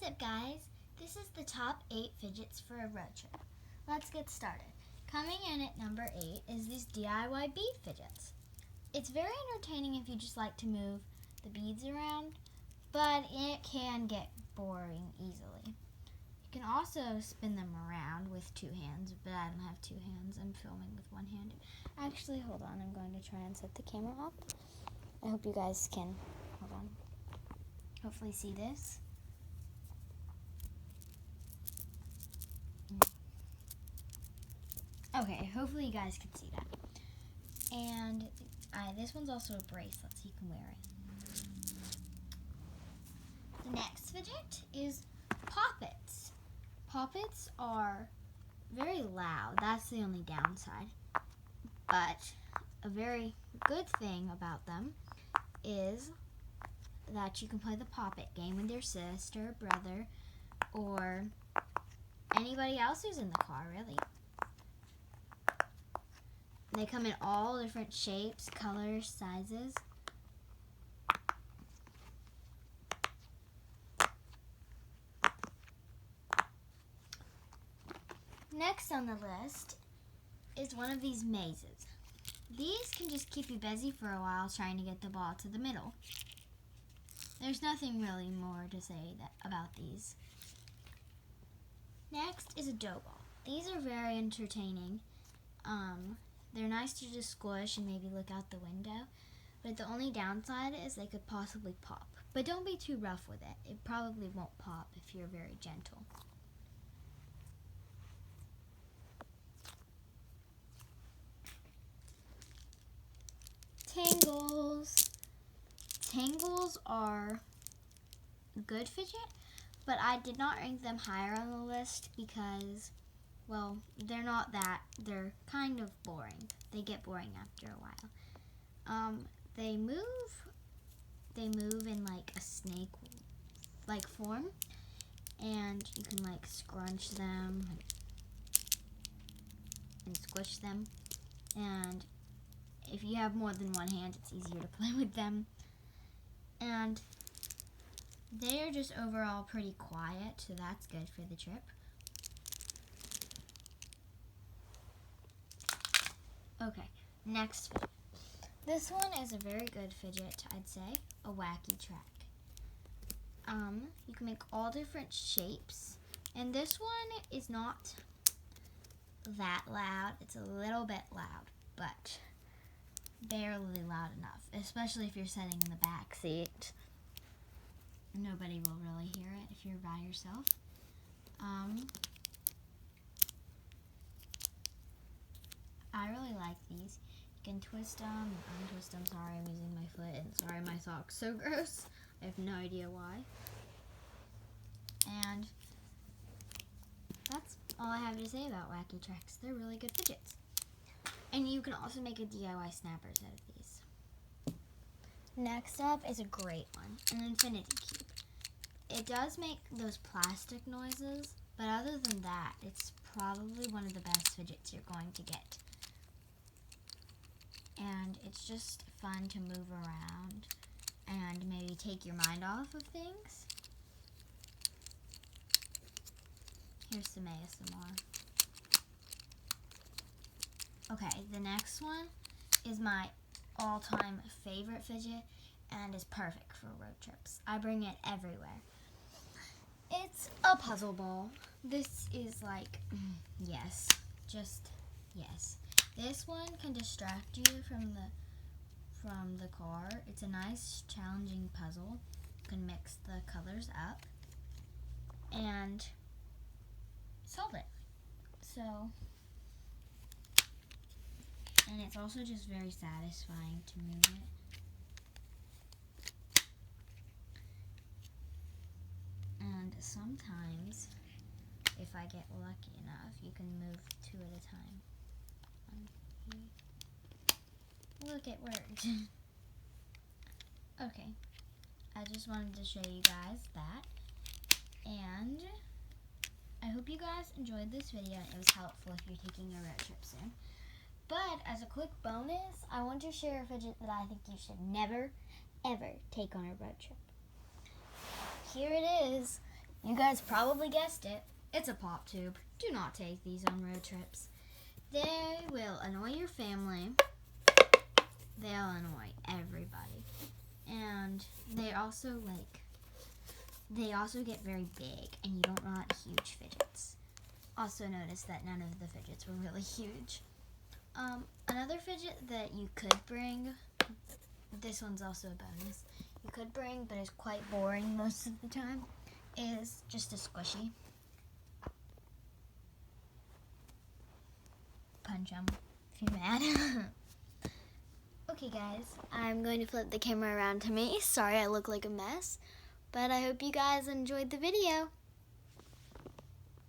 up, guys? This is the top 8 fidgets for a road trip. Let's get started. Coming in at number 8 is these DIY bead fidgets. It's very entertaining if you just like to move the beads around, but it can get boring easily. You can also spin them around with 2 hands, but I don't have 2 hands. I'm filming with 1 hand. Actually, hold on. I'm going to try and set the camera up. I hope you guys can, hold on, hopefully see this. Okay, hopefully you guys can see that. And this one's also a bracelet, so you can wear it. The next fidget is poppets. Poppets are very loud. That's the only downside. But a very good thing about them is that you can play the poppet game with your sister, brother, or anybody else who's in the car, really. They come in all different shapes, colors, sizes. Next on the list is one of these mazes. These can just keep you busy for a while trying to get the ball to the middle. There's nothing really more to say about these. Next is a dough ball. These are very entertaining. They're nice to just squish and maybe look out the window, but the only downside is they could possibly pop. But don't be too rough with it. It probably won't pop if you're very gentle. Tangles. Tangles are a good fidget, but I did not rank them higher on the list because, well, they're kind of boring. They get boring after a while. They move in like a snake-like form, and you can like scrunch them and squish them. And if you have more than 1 hand, it's easier to play with them. And they are just overall pretty quiet, so that's good for the trip. Okay, next fidget. This one is a very good fidget, I'd say, a wacky track. You can make all different shapes, and this one is not that loud. It's a little bit loud, but barely loud enough, especially if you're sitting in the back seat. Nobody will really hear it if you're by yourself. I really like these. You can twist them and untwist them. Sorry, I'm using my foot, and sorry my sock's so gross. I have no idea why. And that's all I have to say about wacky tracks. They're really good fidgets. And you can also make a DIY snappers out of these. Next up is a great one, an infinity cube. It does make those plastic noises, but other than that, it's probably one of the best fidgets you're going to get. And it's just fun to move around and maybe take your mind off of things. Here's some ASMR. Okay, the next one is my all-time favorite fidget and is perfect for road trips. I bring it everywhere. It's a puzzle ball. This is like, yes. This one can distract you from the car. It's a nice, challenging puzzle. You can mix the colors up and solve it. And it's also just very satisfying to move it. And sometimes, if I get lucky enough, you can move 2 at a time. Look, it worked. Okay, I just wanted to show you guys that. And I hope you guys enjoyed this video and it was helpful if you're taking a road trip soon. But as a quick bonus, I want to share a fidget that I think you should never, ever take on a road trip. Here it is. You guys probably guessed it. It's a pop tube. Do not take these on road trips. They will annoy your family. They'll annoy everybody. And they also get very big, and you don't want huge fidgets. Also notice that none of the fidgets were really huge. Another fidget that you could bring, this one's also a bonus, you could bring, but it's quite boring most of the time, is just a squishy. Punch them if you're mad. Okay guys, I'm going to flip the camera around to me. Sorry I look like a mess, but I hope you guys enjoyed the video.